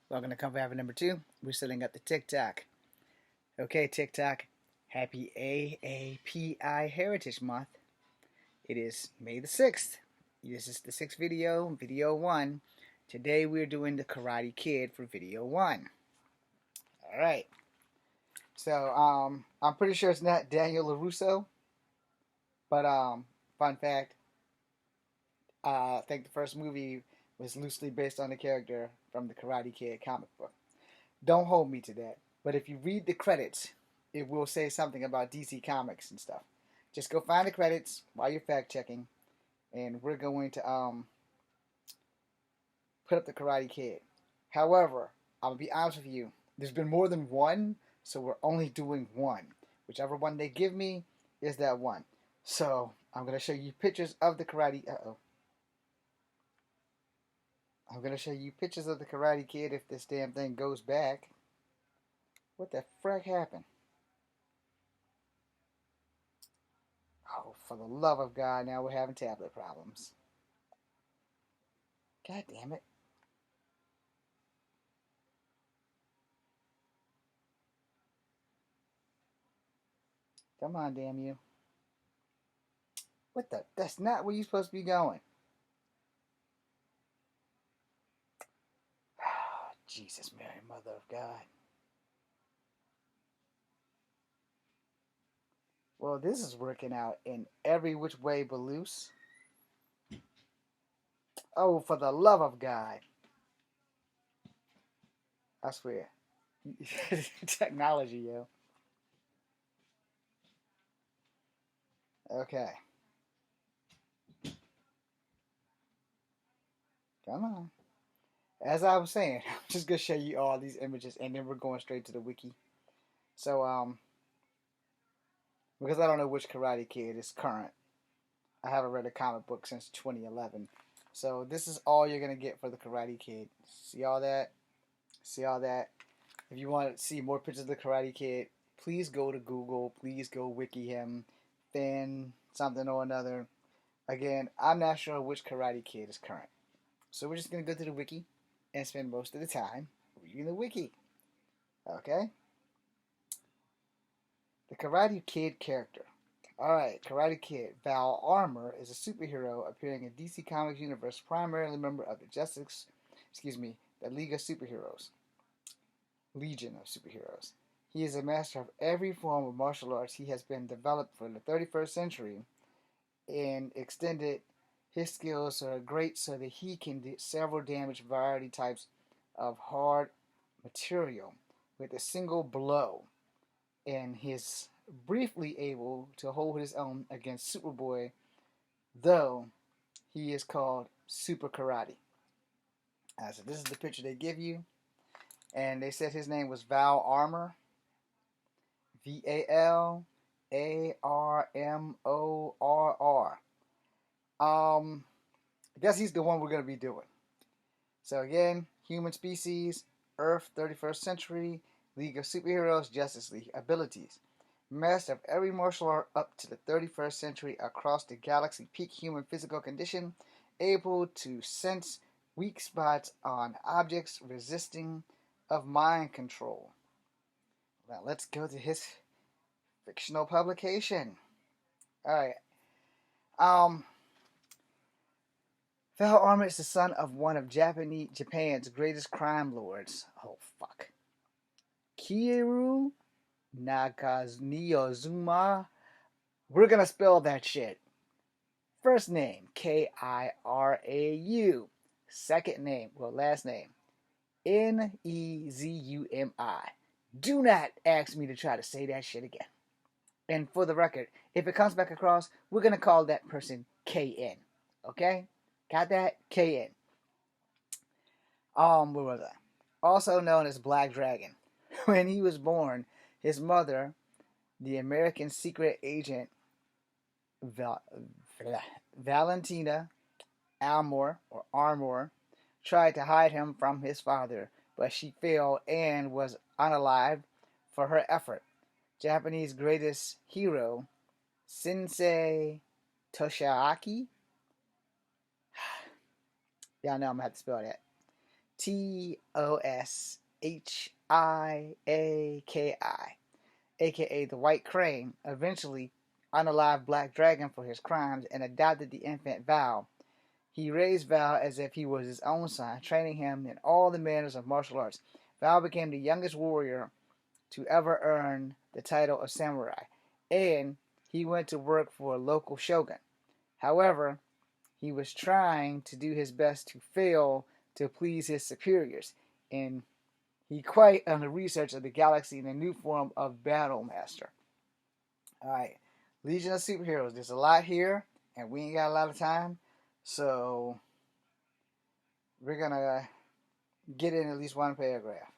Welcome to Comfort Habit number 2. We're setting up the TikTok. Okay, TikTok. Happy AAPI Heritage Month. It is May the 6th. This is the 6th video, video 1. Today we're doing the Karate Kid for video 1. Alright. So, I'm pretty sure it's not Daniel LaRusso. But, fun fact, I think the first movie was loosely based on the character from the Karate Kid comic book. Don't hold me to that. But if you read the credits, it will say something about DC Comics and stuff. Just go find the credits while you're fact checking, and we're going to put up the Karate Kid. However, I'll be honest with you. There's been more than one, so we're only doing one. Whichever one they give me is that one. So I'm gonna show you pictures of the Karate. I'm gonna show you pictures of the Karate Kid if this damn thing goes back. What the frick happened? Oh, for the love of God, now we're having tablet problems. God damn it. Come on, damn you. What the? That's not where you're supposed to be going. Jesus, Mary, Mother of God. Well, this is working out in every which way but loose. Oh, for the love of God. I swear. Technology, yo. Okay. Come on. As I was saying, I'm just going to show you all these images and then we're going straight to the wiki. So, because I don't know which Karate Kid is current. I haven't read a comic book since 2011. So this is all you're going to get for the Karate Kid. See all that? See all that? If you want to see more pictures of the Karate Kid, please go to Google. Please go wiki him. Fan something or another. Again, I'm not sure which Karate Kid is current. So we're just going to go to the wiki and spend most of the time reading the wiki. Okay? The Karate Kid character. Alright, Karate Kid. Val Armour is a superhero appearing in DC Comics universe, primarily a member of the League of Superheroes. Legion of Superheroes. He is a master of every form of martial arts. He has been developed for the 31st century and extended his skills are great so that he can do several damage variety types of hard material with a single blow. And he's briefly able to hold his own against Superboy, though he is called Super Karate. So this is the picture they give you. And they said his name was Val Armour. Valarmorr. I guess he's the one we're going to be doing. So again, human species, Earth, 31st century, League of Superheroes, Justice League, abilities. Master of every martial art up to the 31st century across the galaxy, peak human physical condition, able to sense weak spots on objects, resisting of mind control. Now let's go to his fictional publication. Alright. Val Armour is the son of one of Japan's greatest crime lords. Oh, fuck. Kiru Nakaniozuma. We're gonna spell that shit. First name, Kirau. Second name, last name, Nezumi. Do not ask me to try to say that shit again. And for the record, if it comes back across, we're gonna call that person KN. Okay? Got that? KN. Where was I? Also known as Black Dragon. When he was born, his mother, the American secret agent Valentina Armour, tried to hide him from his father, but she failed and was unalived for her effort. Japanese greatest hero, Sensei Toshiaki. Y'all know I'm going to have to spell that. Toshiaki, aka the White Crane, eventually unalived Black Dragon for his crimes and adopted the infant Val. He raised Val as if he was his own son, training him in all the manners of martial arts. Val became the youngest warrior to ever earn the title of samurai, and he went to work for a local shogun. However, he was trying to do his best to fail to please his superiors, and he quit on the research of the galaxy in a new form of Battle Master. Alright, Legion of Superheroes. There's a lot here, and we ain't got a lot of time, so we're gonna get in at least one paragraph.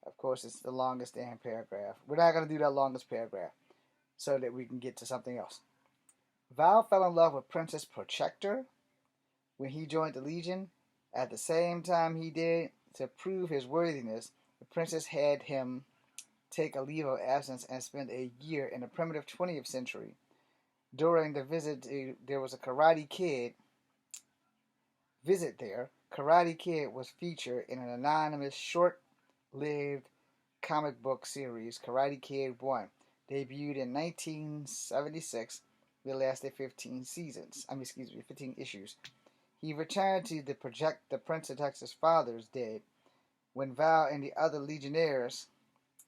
Of course, it's the longest damn paragraph. We're not gonna do that longest paragraph so that we can get to something else. Val fell in love with Princess Protector when he joined the Legion. At the same time he did, to prove his worthiness, the princess had him take a leave of absence and spend a year in the primitive 20th century. During the visit, there was a Karate Kid visit there. Karate Kid was featured in an anonymous, short-lived comic book series, Karate Kid 1, debuted in 1976. It lasted 15 seasons. 15 issues. He returned to the Prince of Texas' father's dead when Val and the other Legionnaires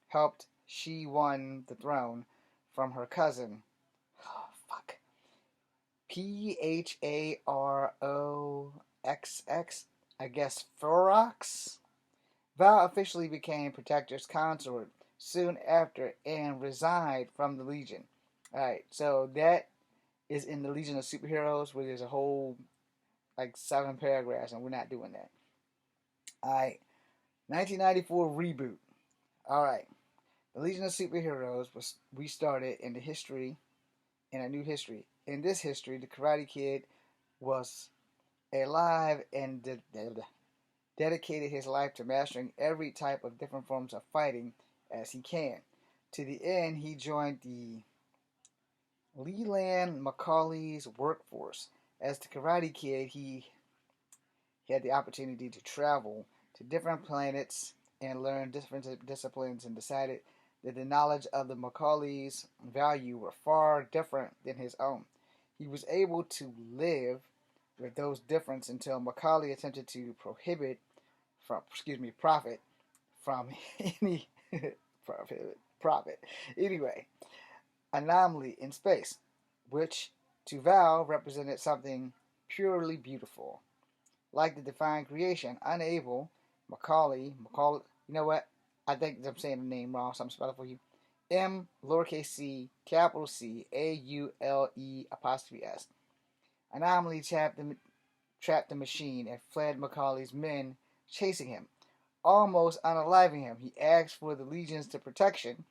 helped she won the throne from her cousin. Oh, fuck. Pharoxx. I guess Ferox. Val officially became Protector's consort soon after and resigned from the Legion. Alright, so that is in the Legion of Superheroes, where there's a whole like 7 paragraphs, and we're not doing that. Alright, 1994 reboot. Alright, the Legion of Superheroes was restarted in a new history. In this history, the Karate Kid was alive and dedicated his life to mastering every type of different forms of fighting as he can. To the end, he joined the Leland Macaulay's workforce. As the Karate Kid, he had the opportunity to travel to different planets and learn different disciplines, and decided that the knowledge of the Macaulay's value were far different than his own. He was able to live with those differences until Macaulay attempted to profit from any profit. Anyway, anomaly in space, which to Val represented something purely beautiful. Like the divine creation, unable, Macaulay, you know what? I think I'm saying the name wrong, so I'm spelling for you. M, lowercase c, capital C, A-U-L-E, apostrophe S. Anomaly trapped the machine and fled Macaulay's men chasing him, almost unaliving him. He asked for the Legion's protection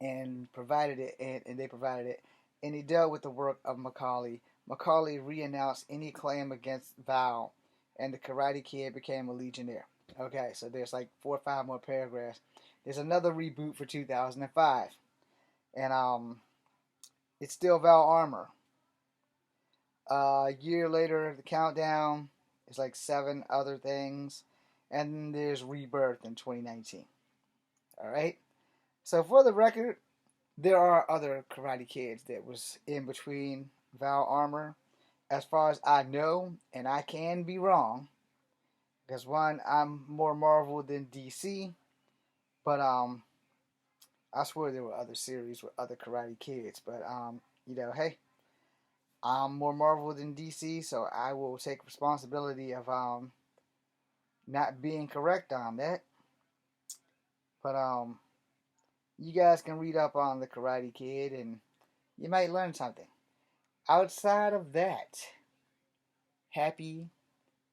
and provided it, and they provided it, and he dealt with the work of Macaulay. Macaulay renounced any claim against Val, and the Karate Kid became a Legionnaire. Okay, so there's like 4 or 5 more paragraphs. There's another reboot for 2005, and it's still Val Armor. A year later, the countdown is like 7 other things, and then there's Rebirth in 2019. All right. So for the record, there are other Karate Kids that was in between Val Armor, as far as I know, and I can be wrong, because one, I'm more Marvel than DC, but I swear there were other series with other Karate Kids, but hey, I'm more Marvel than DC, so I will take responsibility of not being correct on that. But you guys can read up on the Karate Kid, and you might learn something. Outside of that, happy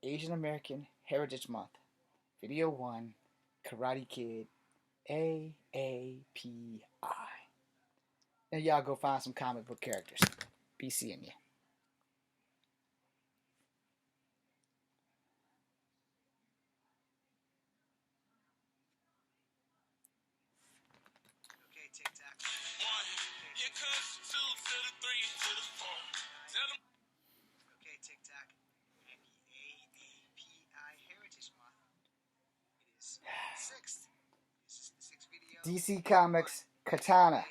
Asian American Heritage Month. Video 1, Karate Kid, AAPI. Now y'all go find some comic book characters. Be seeing you. Okay, TikTok. 1, here comes 2 to the 3 to the 4. Okay, TikTok. Happy AAPI Heritage Month. DC Comics Katana.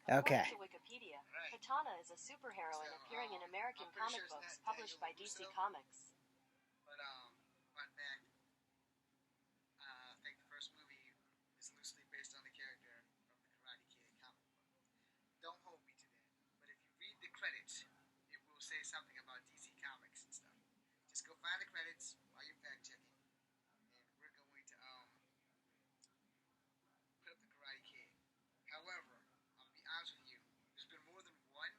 Okay. According to Wikipedia, Katana is a superheroine appearing in American comic books published by DC Comics. But fun fact, I think the first movie is loosely based on the character from the Karate Kid comic book. Don't hold me to that, but if you read the credits, it will say something about DC Comics and stuff. Just go find the credits while you're fact checking, and we're going to put up the Karate Kid. However, I'll be honest with you, there's been more than one,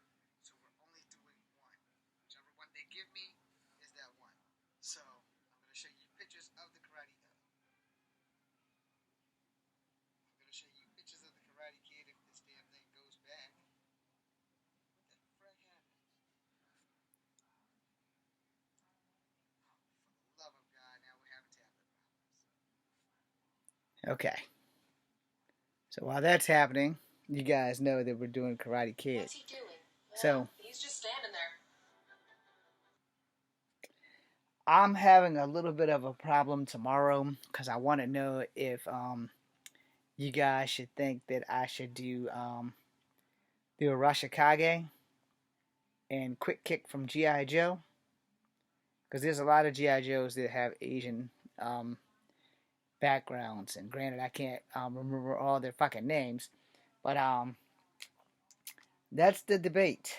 so we're only doing one. Whichever one they give me is that one. So I'm going to show you pictures of the Karate. I'm going to show you pictures of the Karate Kid if this damn thing goes back. What the frick happened? For the love of God, now we're having tablet problems. Okay. So while that's happening, you guys know that we're doing Karate Kid. What's he doing? So he's just standing there. I'm having a little bit of a problem tomorrow because I want to know if you guys should think that I should do a Rashikage and Quick Kick from G.I. Joe, because there's a lot of G.I. Joes that have Asian backgrounds, and granted I can't remember all their fucking names, but that's the debate.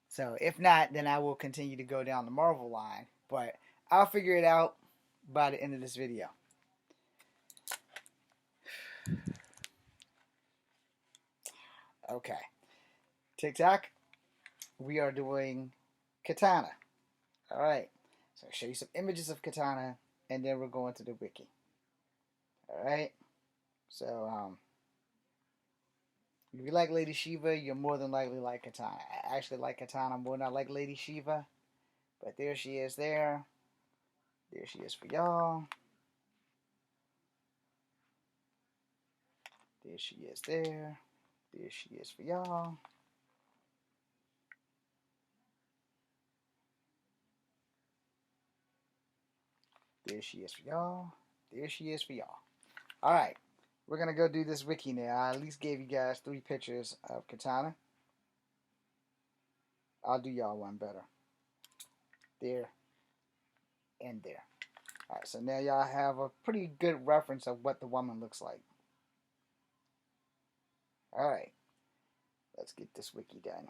So if not, then I will continue to go down the Marvel line, but I'll figure it out by the end of this video. Okay, TikTok, we are doing Katana. All right, so I'll show you some images of Katana, and then we're going to the wiki. All right, so if you like Lady Shiva, you're more than likely like Katana. I actually like Katana more than I like Lady Shiva, but there she is there. There she is for y'all. There she is there. There she is for y'all. There she is for y'all. There she is for y'all. Alright, we're going to go do this wiki now. I at least gave you guys 3 pictures of Katana. I'll do y'all one better. There and there. Alright, so now y'all have a pretty good reference of what the woman looks like. Alright, let's get this wiki done.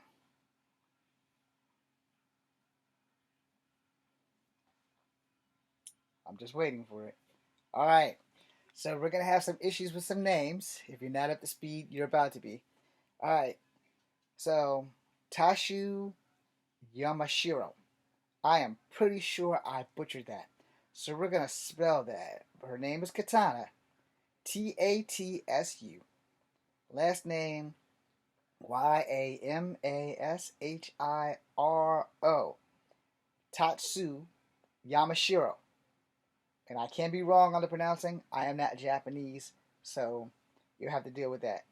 I'm just waiting for it. Alright, so we're going to have some issues with some names. If you're not up to speed, you're about to be. Alright, so Tashu Yamashiro. I am pretty sure I butchered that. So we're going to spell that. Her name is Katana. T-A-T-S-U. Last name Y-A-M-A-S-H-I-R-O. Tatsu Yamashiro. And I can't be wrong on the pronouncing. I am not Japanese, so you'll have to deal with that.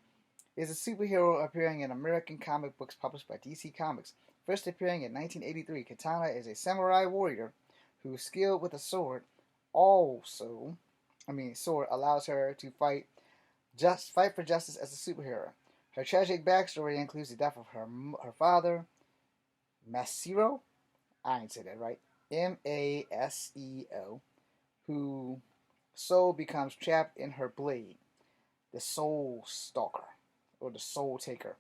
Is a superhero appearing in American comic books published by DC Comics. First appearing in 1983, Katana is a samurai warrior who is skilled with a sword. Sword allows her to fight for justice as a superhero. Her tragic backstory includes the death of her father, Masero. I ain't say that right. M-A-S-E-O, whose soul becomes trapped in her blade, the Soul Stalker, or the Soul Taker.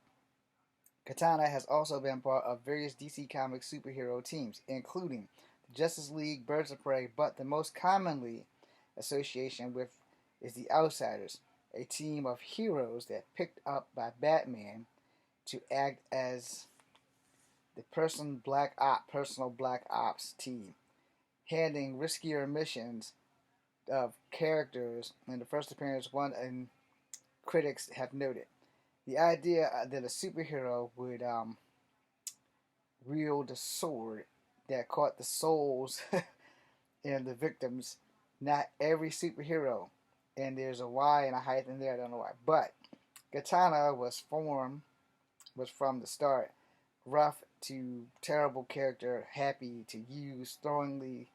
Katana has also been part of various DC Comics superhero teams, including the Justice League, Birds of Prey, but the most commonly association with is the Outsiders, a team of heroes that picked up by Batman to act as the personal Black Ops team, handling riskier missions of characters in the first appearance one and critics have noted. The idea that a superhero would wield a sword that caught the souls and the victims, not every superhero, and there's a why and a height in there, I don't know why, but Katana was from the start rough to terrible character, happy to use throwing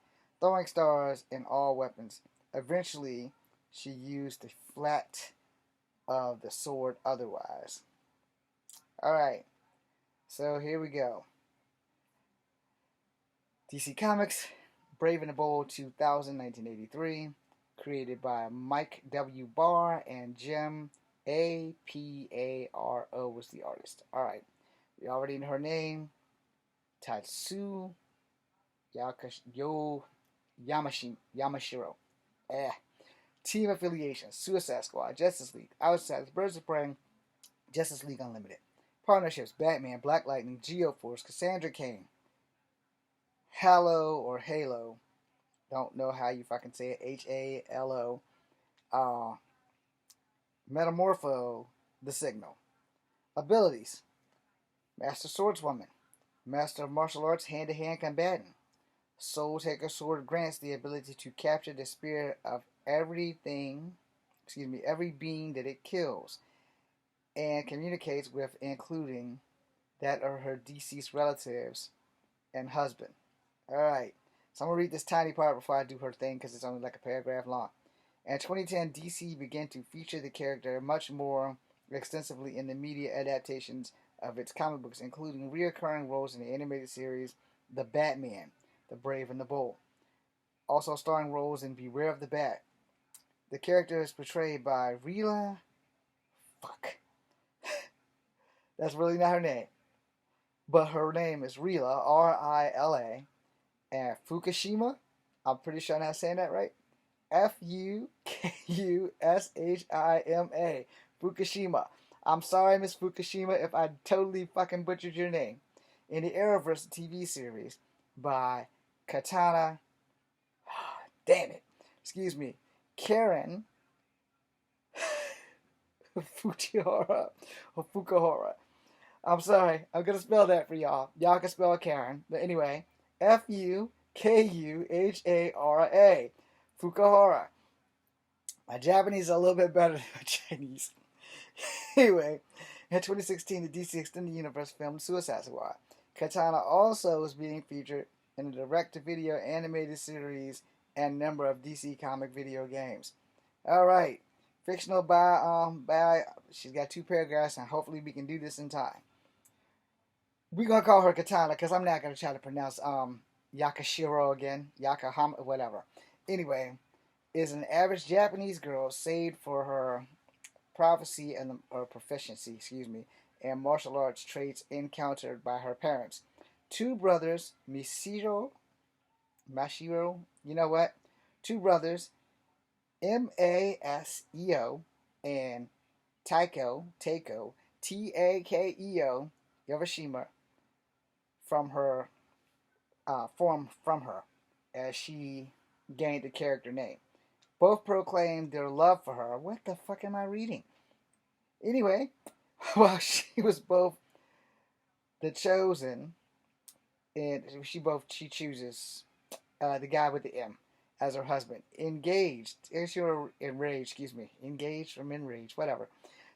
stars in all weapons. Eventually, she used the flat of the sword otherwise. Alright, so here we go. DC Comics, Brave and the Bold 2000, 1983. Created by Mike W. Barr and Jim APARO was the artist. Alright, we already know her name. Tatsu Yamashiro. Team affiliations: Suicide Squad, Justice League, Outsiders, Birds of Prey, Justice League Unlimited. Partnerships: Batman, Black Lightning, Geoforce, Cassandra Cain, Halo. Don't know how you fucking say it. HALO. Metamorpho, the Signal. Abilities: Master Swordswoman, Master of Martial Arts, hand-to-hand combatant. Soul Taker Sword grants the ability to capture the spirit of every being that it kills, and communicates with, including that of her deceased relatives and husband. Alright, so I'm going to read this tiny part before I do her thing because it's only like a paragraph long. In 2010, DC began to feature the character much more extensively in the media adaptations of its comic books, including recurring roles in the animated series The Batman, The Brave and the Bold. Also starring roles in Beware of the Bat. The character is portrayed by Rila. Fuck. That's really not her name. But her name is Rila, Rila, and Fukushima. I'm pretty sure I'm not saying that right. Fukushima. Fukushima. I'm sorry, Miss Fukushima, if I totally fucking butchered your name. In the Arrowverse TV series by Katana. Damn it. Excuse me. Karen Fukuhara. I'm sorry. I'm going to spell that for y'all. Y'all can spell Karen. But anyway, Fukuhara. Fukuhara. My Japanese is a little bit better than my Chinese. Anyway, in 2016, the DC Extended Universe film Suicide Squad. Katana also is being featured in a direct-to-video animated series and a number of DC comic video games. Alright. Fictional by she's got 2 paragraphs, and hopefully we can do this in time. We're going to call her Katana because I'm not going to try to pronounce Yakashiro again. Yakahama, whatever. Anyway, is an average Japanese girl saved for her proficiency and martial arts traits encountered by her parents. 2 brothers, Mashiro, you know what? 2 brothers, Maseo, and Takeo, Takeo, Yavashima, from her, as she gained the character name. Both proclaimed their love for her. What the fuck am I reading? Anyway, while she was both the chosen, and she chooses the guy with the M as her husband. Engaged from enraged, whatever.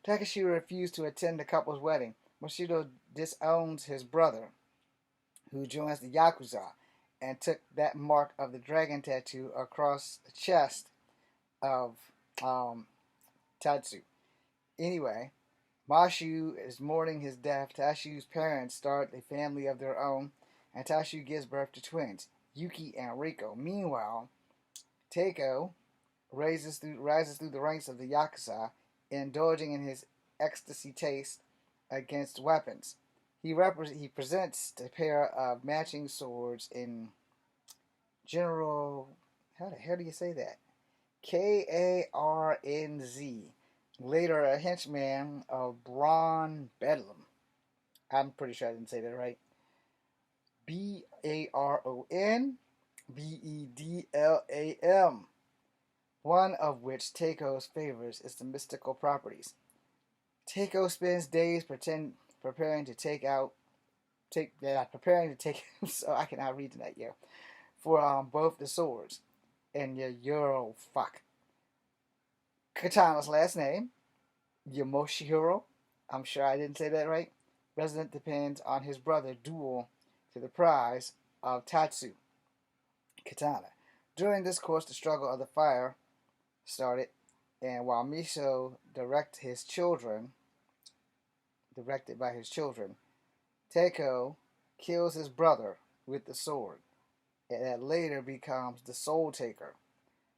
Takashi refused to attend the couple's wedding. Moshido disowns his brother, who joins the Yakuza, and took that mark of the dragon tattoo across the chest of Tatsu. Anyway, Mashu is mourning his death. Tashu's parents start a family of their own, and Tashu gives birth to twins, Yuki and Riko. Meanwhile, Takeo rises through the ranks of the Yakuza, indulging in his ecstasy taste against weapons. He presents a pair of matching swords in General. How the hell do you say that? Karnz. Later, a henchman of Braun Bedlam. I'm pretty sure I didn't say that right. Baron Bedlam. One of which Takeo's favors is the mystical properties. Takeo spends days preparing to take. So I cannot read tonight, yeah. For both the swords and fuck. Katana's last name, Yamoshihiro. I'm sure I didn't say that right. Resident depends on his brother duel to the prize of Tatsu, Katana. During this course, the struggle of the fire started, and while Miso directed by his children, Teiko kills his brother with the sword, and that later becomes the Soul Taker.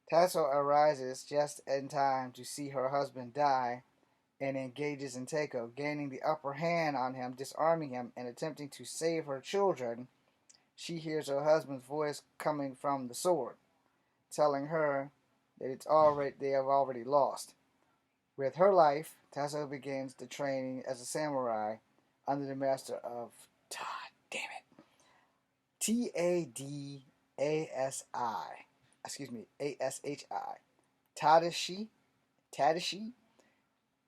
Tasso arises just in time to see her husband die and engages in Teiko, gaining the upper hand on him, disarming him, and attempting to save her children. She hears her husband's voice coming from the sword, telling her that they have already lost. With her life, Tasso begins the training as a samurai under the master of damn it, Tadasi, Tadashi.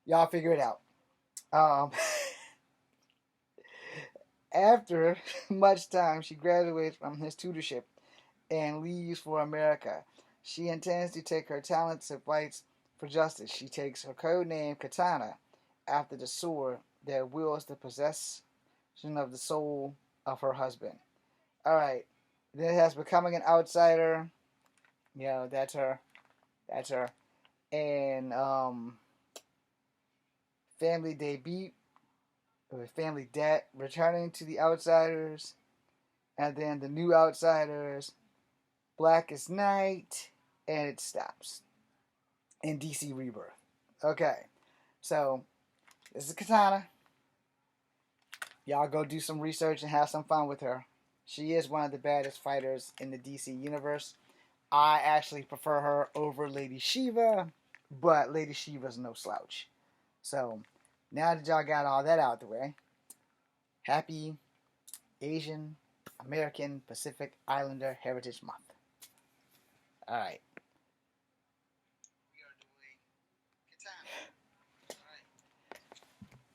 Y'all figure it out. Um, After much time, she graduates from his tutorship and leaves for America. She intends to take her talents to fights for justice. She takes her code name Katana after the sword that wields the possession of the soul of her husband. Alright. Then it has becoming an outsider. That's her. That's her. And family debut with family debt, returning to the outsiders, and then the new outsiders, Blackest Night, and it stops in DC Rebirth. Okay, so this is Katana. Y'all go do some research and have some fun with her. She is one of the baddest fighters in the DC universe. I actually prefer her over Lady Shiva, but Lady Shiva's no slouch. So now that y'all got all that out the way, happy Asian American Pacific Islander Heritage Month. Alright.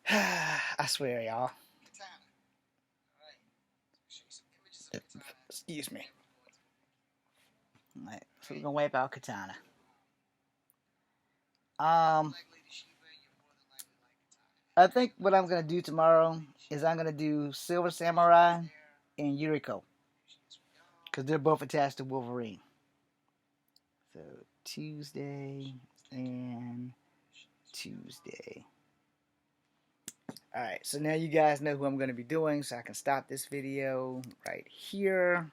I swear, y'all. Excuse me. Alright, so we're gonna wipe out Katana. I think what I'm gonna do tomorrow is I'm gonna do Silver Samurai and Yuriko, because they're both attached to Wolverine. So Tuesday and Tuesday. Alright, so now you guys know who I'm going to be doing, so I can stop this video right here.